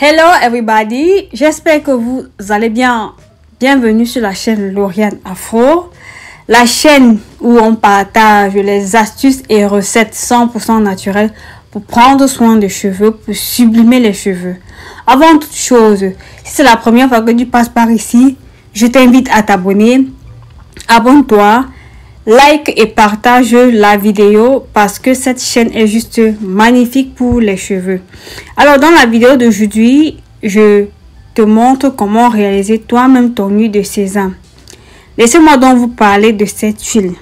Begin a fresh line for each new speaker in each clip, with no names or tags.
Hello everybody, j'espère que vous allez bien. Bienvenue sur la chaîne Lauriane Afro, la chaîne où on partage les astuces et recettes 100% naturelles pour prendre soin des cheveux, pour sublimer les cheveux. Avant toute chose, si c'est la première fois que tu passes par ici, je t'invite à t'abonner. Abonne-toi, like et partage la vidéo parce que cette chaîne est juste magnifique pour les cheveux. Alors dans la vidéo d'aujourd'hui, je te montre comment réaliser toi-même ton huile de sésame. Laissez-moi donc vous parler de cette huile.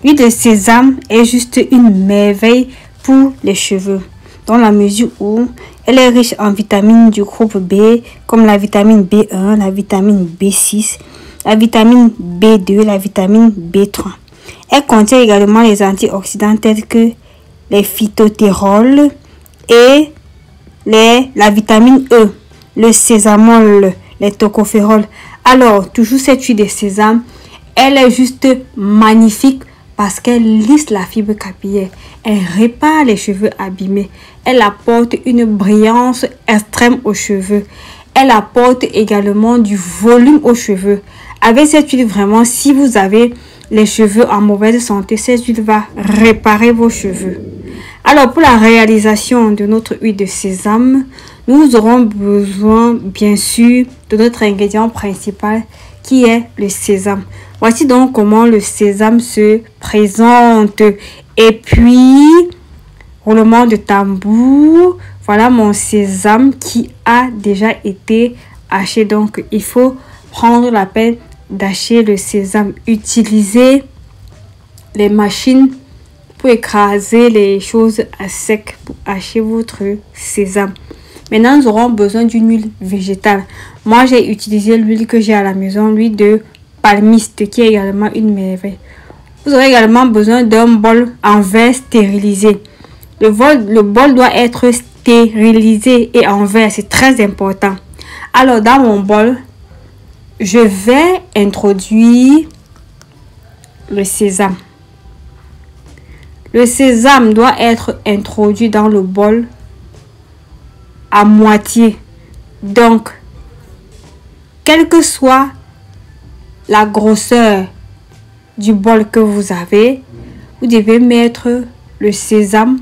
L'huile de sésame est juste une merveille pour les cheveux, dans la mesure où elle est riche en vitamines du groupe B, comme la vitamine B1, la vitamine B6, la vitamine B2, la vitamine B3. Elle contient également les antioxydants tels que les phytothérols et la vitamine E, le sésamol, les tocophérols. Alors, toujours cette huile de sésame, elle est juste magnifique parce qu'elle lisse la fibre capillaire. Elle répare les cheveux abîmés. Elle apporte une brillance extrême aux cheveux. Elle apporte également du volume aux cheveux. Avec cette huile, vraiment, si vous avez les cheveux en mauvaise santé, cette huile va réparer vos cheveux. Alors, pour la réalisation de notre huile de sésame, nous aurons besoin, bien sûr, de notre ingrédient principal qui est le sésame. Voici donc comment le sésame se présente. Et puis, roulement de tambour, voilà mon sésame qui a déjà été haché. Donc, il faut prendre la peine d'hacher le sésame. Utilisez les machines pour écraser les choses à sec pour hacher votre sésame. Maintenant, nous aurons besoin d'une huile végétale. Moi, j'ai utilisé l'huile que j'ai à la maison, l'huile de palmiste, qui est également une merveille. Vous aurez également besoin d'un bol en verre stérilisé. Le bol doit être stérilisé et en verre, c'est très important. Alors, dans mon bol, je vais introduire le sésame. Le sésame doit être introduit dans le bol à moitié. Donc, quelle que soit la grosseur du bol que vous avez, vous devez mettre le sésame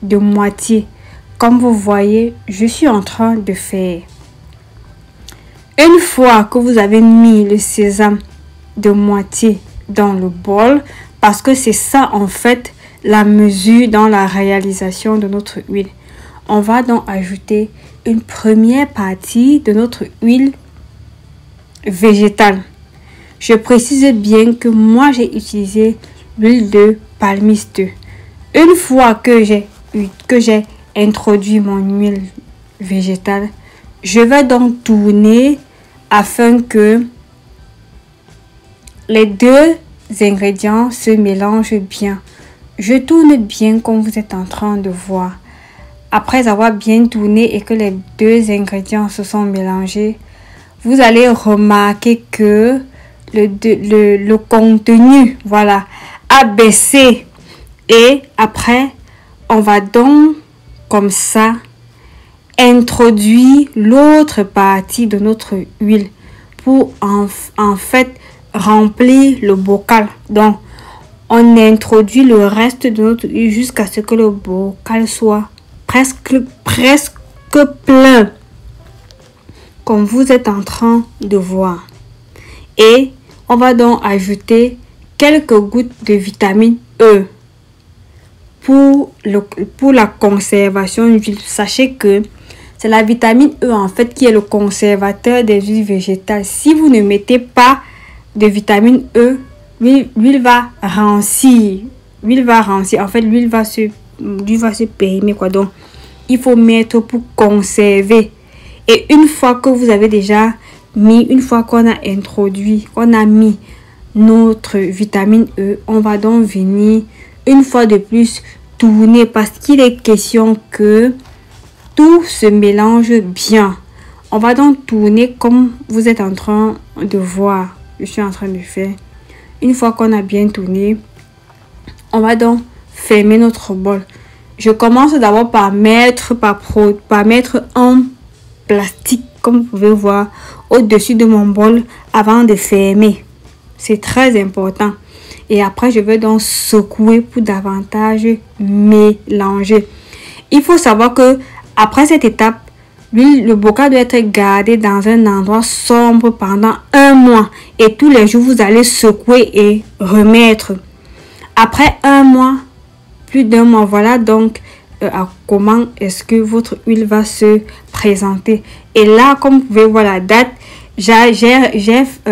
de moitié. Comme vous voyez, je suis en train de faire. Une fois que vous avez mis le sésame de moitié dans le bol, parce que c'est ça en fait la mesure dans la réalisation de notre huile, on va donc ajouter une première partie de notre huile végétale. Je précise bien que moi j'ai utilisé l'huile de palmiste. Une fois que j'ai introduit mon huile végétale, je vais donc tourner afin que les deux ingrédients se mélangent bien. Je tourne bien comme vous êtes en train de voir. Après avoir bien tourné et que les deux ingrédients se sont mélangés, vous allez remarquer que le contenu, voilà, a baissé. Et après, on va donc comme ça introduire l'autre partie de notre huile pour en fait remplir le bocal. Donc, on introduit le reste de notre huile jusqu'à ce que le bocal soit presque plein, comme vous êtes en train de voir. Et on va donc ajouter quelques gouttes de vitamine E pour la conservation de l'huile. Sachez que c'est la vitamine E en fait qui est le conservateur des huiles végétales. Si vous ne mettez pas de vitamine E, l'huile va rancir. En fait, l'huile va se périmer quoi. Donc, il faut mettre pour conserver. Et une fois que vous avez déjà mis, une fois qu'on a introduit, qu'on a mis notre vitamine E, on va donc venir une fois de plus tourner parce qu'il est question que tout se mélange bien. On va donc tourner comme vous êtes en train de voir. Je suis en train de faire. Une fois qu'on a bien tourné, on va donc fermer notre bol. Je commence d'abord par mettre un plastique, comme vous pouvez voir, au-dessus de mon bol avant de fermer. C'est très important. Et après, je vais donc secouer pour davantage mélanger. Il faut savoir que après cette étape, le bocal doit être gardé dans un endroit sombre pendant 1 mois. Et tous les jours, vous allez secouer et remettre. Après 1 mois, plus d'1 mois, voilà donc comment est-ce que votre huile va se présenter. Et là, comme vous pouvez voir la date, j'ai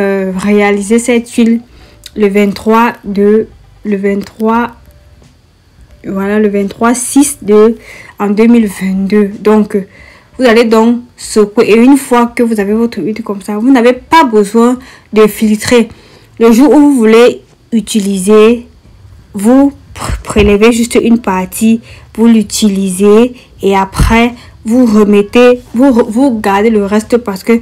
réalisé cette huile le 23 6 en 2022. Donc vous allez donc secouer, et une fois que vous avez votre huile comme ça, vous n'avez pas besoin de filtrer. Le jour où vous voulez utiliser, vous prélevez juste une partie, vous l'utilisez, et après vous remettez, vous gardez le reste, parce que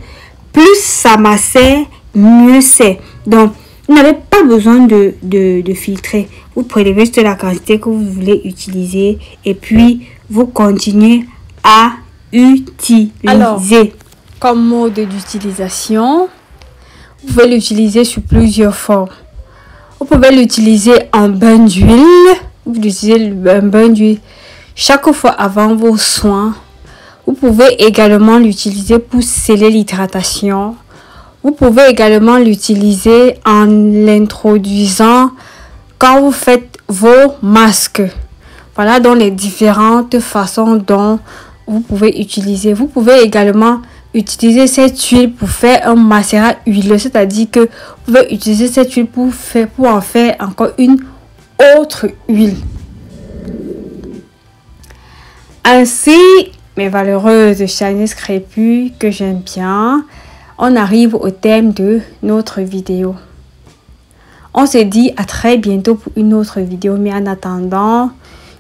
plus ça macère, mieux c'est. Donc vous n'avez pas besoin de filtrer. Vous prélevez juste la quantité que vous voulez utiliser, et puis vous continuez à utiliser. Alors, comme mode d'utilisation, vous pouvez l'utiliser sous plusieurs formes. Vous pouvez l'utiliser en bain d'huile. Vous utilisez un bain d'huile chaque fois avant vos soins. Vous pouvez également l'utiliser pour sceller l'hydratation. Vous pouvez également l'utiliser en l'introduisant quand vous faites vos masques. Voilà donc les différentes façons dont vous pouvez utiliser. Vous pouvez également utiliser cette huile pour faire un macérat huileux, c'est-à-dire que vous pouvez utiliser cette huile pour en faire encore une autre huile. Ainsi, mes valeureuses charnisses crépues que j'aime bien, on arrive au thème de notre vidéo. On se dit à très bientôt pour une autre vidéo, mais en attendant,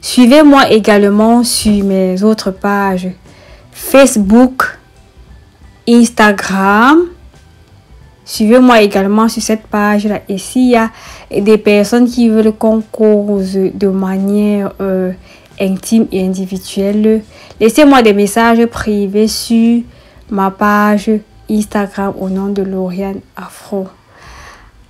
suivez-moi également sur mes autres pages Facebook, Instagram. Suivez-moi également sur cette page-là. Et s'il y a des personnes qui veulent qu'on cause de manière intime et individuelle, laissez-moi des messages privés sur ma page Instagram au nom de Lauriane Afro.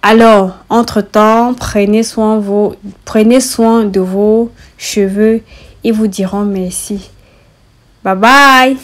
Alors, entre-temps, prenez soin de vos cheveux. Ils vous diront merci. Bye bye.